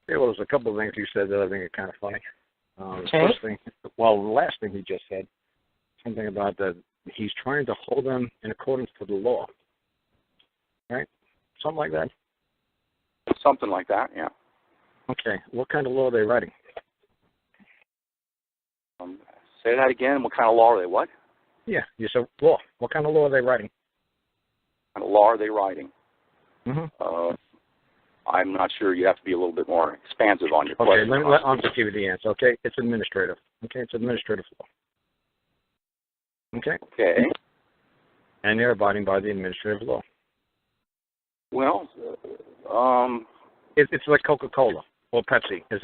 Yeah, well, there's a couple of things you said that I think are kind of funny. Okay. First thing, well, the last thing he just said, something about that he's trying to hold them in accordance to the law, right? Something like that? Something like that, yeah. Okay. What kind of law are they writing? Say that again. What kind of law are they? What? Yeah, you said law. What kind of law are they writing? What kind of law are they writing? Mm-hmm. I'm not sure. You have to be a little bit more expansive on your question. question. Okay, I'll just give you the answer. Okay, it's administrative. Okay, it's administrative law. Okay? Okay. And they're abiding by the administrative law. Well, it's like Coca-Cola or Pepsi. It's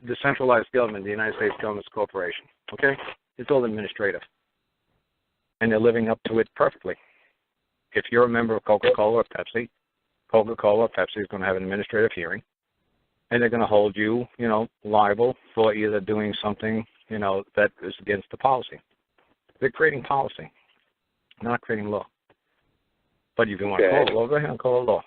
the centralized government, the United States Government's corporation. Okay? It's all administrative. And they're living up to it perfectly. If you're a member of Coca-Cola or Pepsi, Coca-Cola or Pepsi is going to have an administrative hearing, and they're going to hold you, liable for either doing something, that is against the policy. They're creating policy, not creating law. But if you want to call it law, go ahead and call it law.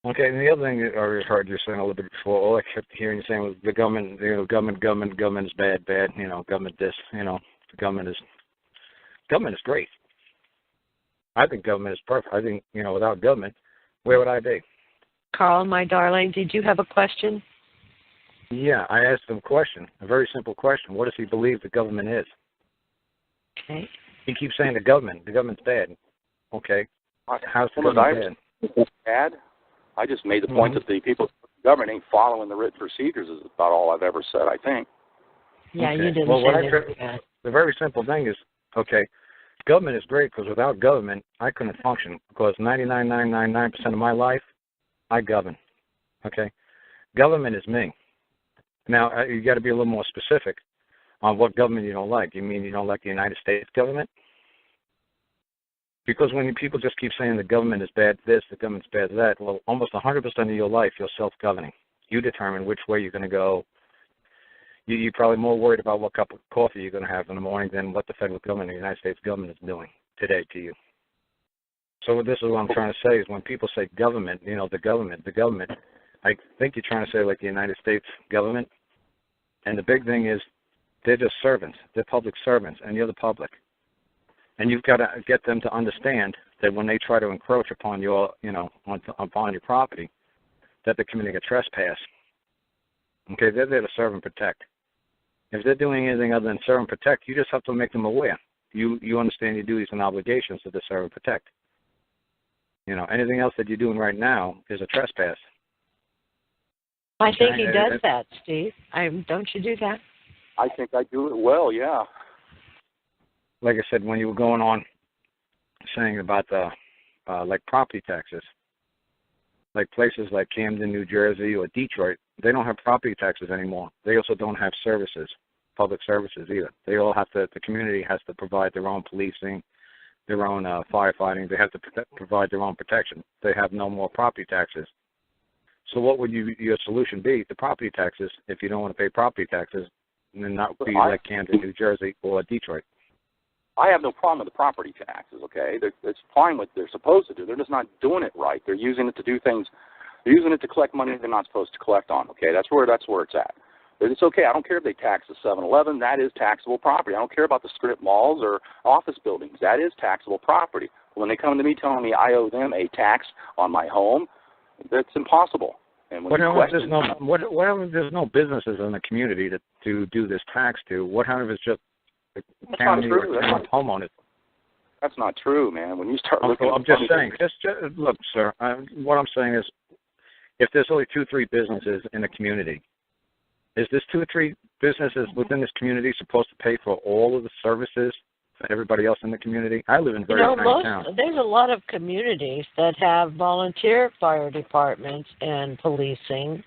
Okay, and the other thing I heard you saying a little bit before, all I kept hearing you saying was the government, government is bad, government this, the government is great. I think government is perfect. I think, without government, where would I be? Karl, my darling, did you have a question? Yeah, I asked him a question, a very simple question. What does he believe the government is? Okay. He keeps saying the government's bad. Okay. How's the government bad? I just made the point that the people in the government ain't following the written procedures is about all I've ever said, I think. Yeah, okay. You didn't well, say that. The very simple thing is, okay, government is great because without government, I couldn't function because 99.999% of my life, I govern. Okay? Government is me. Now, you got to be a little more specific on what government you don't like. You mean you don't like the United States government? Because when people just keep saying the government is bad this, the government's bad that, well, almost 100% of your life, you're self-governing. You determine which way you're going to go. You're probably more worried about what cup of coffee you're going to have in the morning than what the federal government, the United States government, is doing today to you. So this is what I'm trying to say is when people say government, the government, I think you're trying to say like the United States government. And the big thing is they're just servants. They're public servants, and you're the public. And you've got to get them to understand that when they try to encroach upon your, upon your property, that they're committing a trespass. Okay, they're there to serve and protect. If they're doing anything other than serve and protect, you just have to make them aware. You understand your duties and obligations to serve and protect. Anything else that you're doing right now is a trespass. I think he does that, Steve. Don't you do that? I think I do it well, yeah. Like I said, when you were going on saying about the like property taxes, like places like Camden, New Jersey, or Detroit, they don't have property taxes anymore. They also don't have services, public services either. They all have to. The community has to provide their own policing, their own firefighting. They have to provide their own protection. They have no more property taxes. So what would your solution be to property taxes if you don't want to pay property taxes, and then not be like Camden, New Jersey, or Detroit? I have no problem with the property taxes, okay? It's fine what they're supposed to do. They're just not doing it right. They're using it to do things. They're using it to collect money they're not supposed to collect on, okay? That's where it's at. But it's okay. I don't care if they tax the 7-Eleven. That is taxable property. I don't care about the strip malls or office buildings. That is taxable property. When they come to me telling me I owe them a tax on my home, that's impossible. And when whatever there's no businesses in the community to do this tax to, what if it's just the county or homeowners? That's not true, man. When you start looking, I'm just saying. Just look, sir. What I'm saying is, if there's only 2-3 businesses in a community, is this 2 or 3 businesses within this community supposed to pay for all of the services for everybody else in the community? I live in a very tiny town. There's a lot of communities that have volunteer fire departments and policing,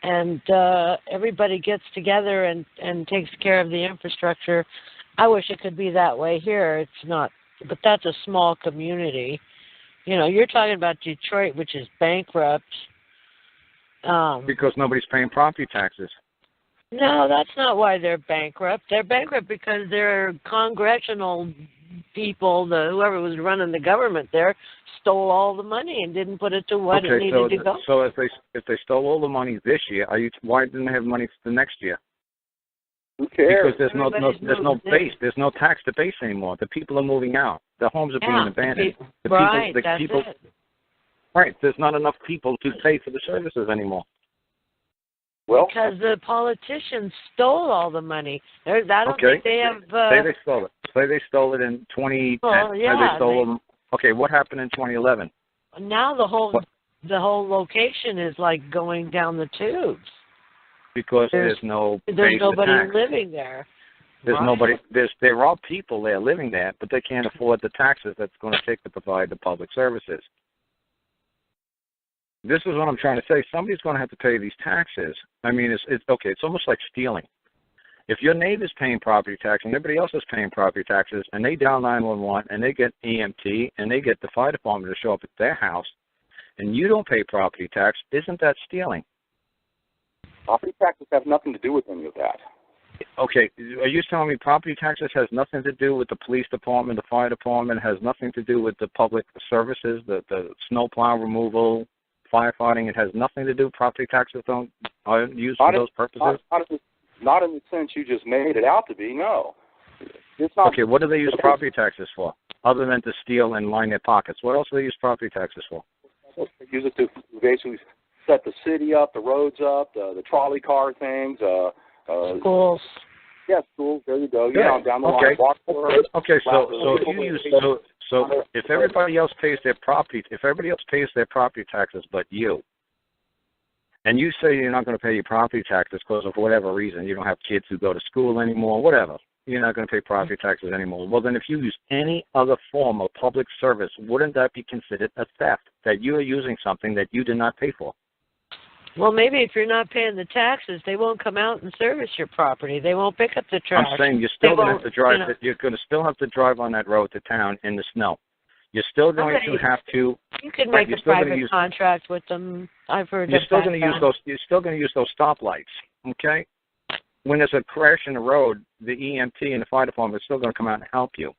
and everybody gets together and takes care of the infrastructure. I wish it could be that way here. It's not, but that's a small community. You're talking about Detroit, which is bankrupt. Because nobody's paying property taxes. No, that's not why they're bankrupt. They're bankrupt because their congressional people, whoever was running the government there, stole all the money and didn't put it to what it needed to go. So if they stole all the money this year, why didn't they have money for the next year? Who cares? Because there's no base. There's no tax to base anymore. The people are moving out. The homes are being abandoned. Right. There's not enough people to pay for the services anymore. Well, because the politicians stole all the money. I don't think they have. Say they stole it. Say they stole it in 2010. Well, yeah. Okay, what happened in 2011? Now the whole location is like going down the tubes. Because there's nobody living there. There's nobody. There are people there living there, but they can't afford the taxes that's going to take to provide the public services. This is what I'm trying to say. Somebody's going to have to pay these taxes. I mean, it's almost like stealing. If your neighbor's paying property tax and everybody else is paying property taxes, and they dial 911 and they get EMT and they get the fire department to show up at their house, and you don't pay property tax, isn't that stealing? Property taxes have nothing to do with any of that. Okay, are you telling me property taxes has nothing to do with the police department, the fire department, has nothing to do with the public services, the snowplow removal, firefighting? It has nothing to do. Property taxes are used for those purposes? Not in the sense you just made it out to be, no. It's not. Okay, what do they use property taxes for, other than to steal and line their pockets? What else do they use property taxes for? They use it to basically set the city up, the roads up, the trolley car things. Schools. Yeah, schools. There you go. Yeah, down the line. Okay. So if everybody else pays their property taxes, but you, and you say you're not going to pay your property taxes because of whatever reason, you don't have kids who go to school anymore, whatever, you're not going to pay property taxes anymore. Well, then if you use any other form of public service, wouldn't that be considered a theft, that you are using something that you did not pay for? Well, maybe if you're not paying the taxes, they won't come out and service your property. They won't pick up the trash. I'm saying you're still going to have to drive. You're going to still have to drive on that road to town in the snow. You're still going to have to. You can make a private contract with them. I've heard. You're still going to use those. You're still going to use those stoplights. Okay. When there's a crash in the road, the EMT and the fire department are still going to come out and help you.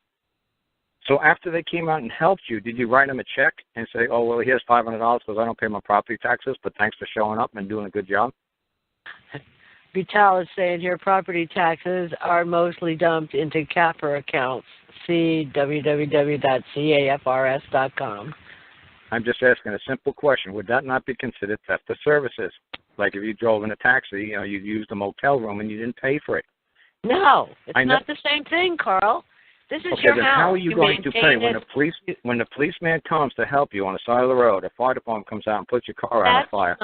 So after they came out and helped you, did you write them a check and say, oh, well, here's $500 because I don't pay my property taxes, but thanks for showing up and doing a good job? Vital is saying here property taxes are mostly dumped into CAFR accounts. See www.cafrs.com. I'm just asking a simple question. Would that not be considered theft of services? Like if you drove in a taxi, you used a motel room and you didn't pay for it. No, it's not the same thing, Carl. This is your then house. How are you going to pay when the policeman comes to help you on the side of the road? A fire department comes out and puts your car out on fire.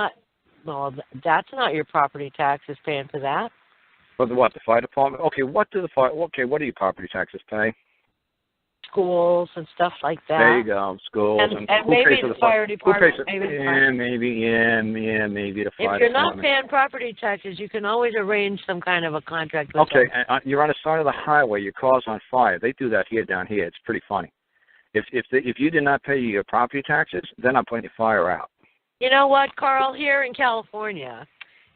That's not your property taxes paying for that. But what, the fire department? Okay, what do your property taxes pay? Schools and stuff like that. There you go, schools and maybe the fire department. Maybe the fire department. If you're not paying property taxes, you can always arrange some kind of a contract with them. You're on the side of the highway, your car's on fire. They do that down here. It's pretty funny. If you did not pay your property taxes, they're not putting your fire out. You know what, Carl? Here in California,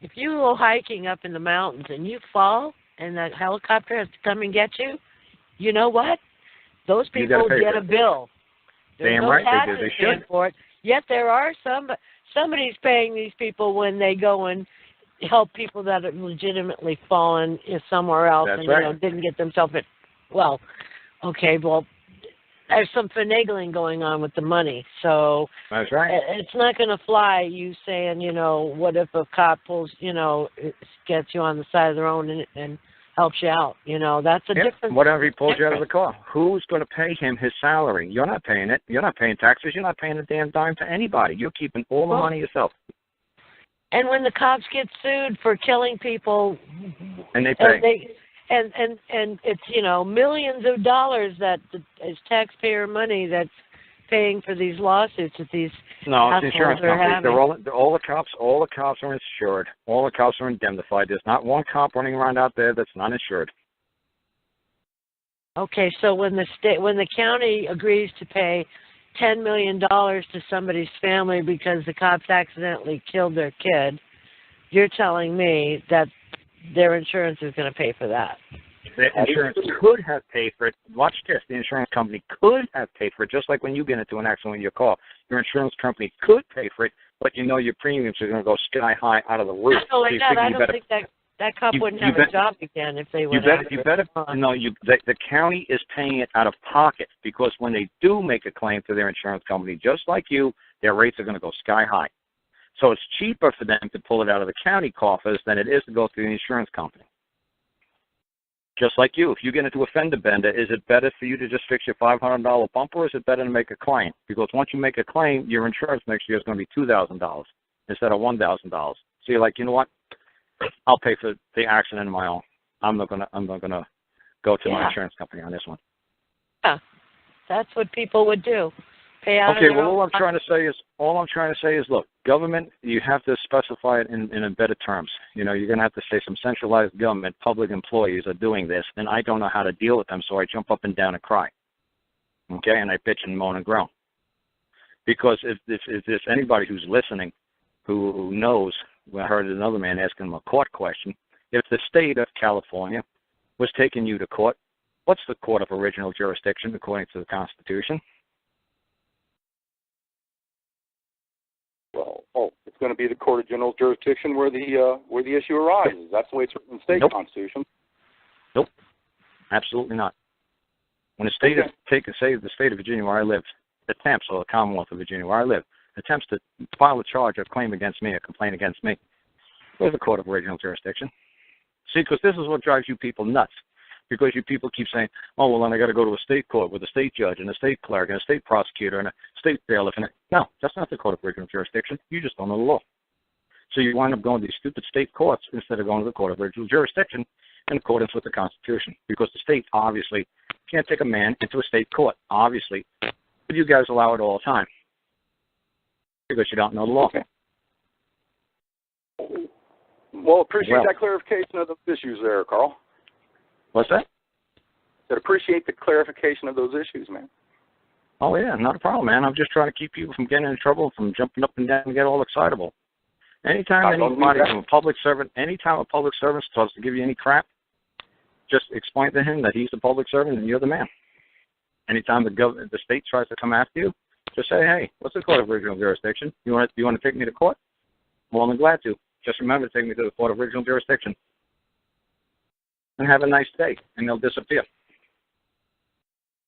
if you go hiking up in the mountains and you fall and that helicopter has to come and get you, you know what? Those people get a bill. There's no taxes they should. For it. Yet there are somebody's paying these people when they go and help people that have legitimately fallen somewhere else didn't get themselves in. Well, okay, there's some finagling going on with the money. So that's right. It's not going to fly you saying, what if a cop pulls, gets you on the side of the road and helps you out. That's a different. Whatever he pulls you out of the car. Who's going to pay him his salary? You're not paying it. You're not paying taxes. You're not paying a damn dime to anybody. You're keeping all the money yourself. And when the cops get sued for killing people, and they pay. And it's millions of dollars that is taxpayer money that's paying for these lawsuits that these it's insurance companies. All the cops are insured. All the cops are indemnified. There's not one cop running around out there that's not insured. Okay, so when the county agrees to pay $10 million to somebody's family because the cops accidentally killed their kid, you're telling me that their insurance is going to pay for that? The insurance could have paid for it. Watch this. The insurance company could have paid for it, just like when you get into an accident with your car. Your insurance company could pay for it, but you know your premiums are going to go sky high out of the roof. Not only that, I don't think that cop wouldn't have a job again if they went after it. The county is paying it out of pocket, because when they do make a claim to their insurance company, just like you, their rates are going to go sky high. So it's cheaper for them to pull it out of the county coffers than it is to go through the insurance company. Just like you, if you get into a fender bender, is it better for you to just fix your $500 bumper, or is it better to make a claim? Because once you make a claim, your insurance next year is going to be $2,000 instead of $1,000. So you're like, you know what? I'll pay for the accident on my own. I'm not gonna go to my insurance company on this one. Yeah, that's what people would do. Pay out. Okay. Well, all I'm trying to say is, look, government, you have to specify it in better terms. You know, you're going to have to say some centralized government, public employees are doing this, and I don't know how to deal with them, so I jump up and down and cry. Okay, and I bitch and moan and groan. Because if there's anybody who's listening, who knows, I heard another man asking him a court question. If the state of California was taking you to court, what's the court of original jurisdiction according to the Constitution? Well, it's going to be the Court of General Jurisdiction where the issue arises. That's the way it's written in the state constitution. Nope, absolutely not. When the state is taken, say the state of Virginia where I live, attempts, or the Commonwealth of Virginia where I live, attempts to file a charge or claim against me, a complaint against me, where's the Court of Original Jurisdiction? See, because this is what drives you people nuts. Because you people keep saying, oh, well, then I got to go to a state court with a state judge and a state clerk and a state prosecutor and a state bailiff. No, that's not the Court of Original Jurisdiction. You just don't know the law. So you wind up going to these stupid state courts instead of going to the Court of Original Jurisdiction in accordance with the Constitution. Because the state obviously can't take a man into a state court, obviously. But you guys allow it all the time. Because you don't know the law. Okay. Well, appreciate that clarification of those issues there, Carl. What's that? I'd appreciate the clarification of those issues, man. Oh, yeah, not a problem, man. I'm just trying to keep you from getting in trouble, from jumping up and down and get all excitable. Anytime anybody from a public servant, anytime a public servant starts to give you any crap, just explain to him that he's the public servant and you're the man. Anytime the state tries to come after you, just say, hey, what's the Court of Original Jurisdiction? You want to take me to court? More than glad to. Just remember to take me to the Court of Original Jurisdiction. And have a nice day, and they'll disappear.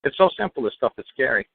It's so simple, this stuff is scary.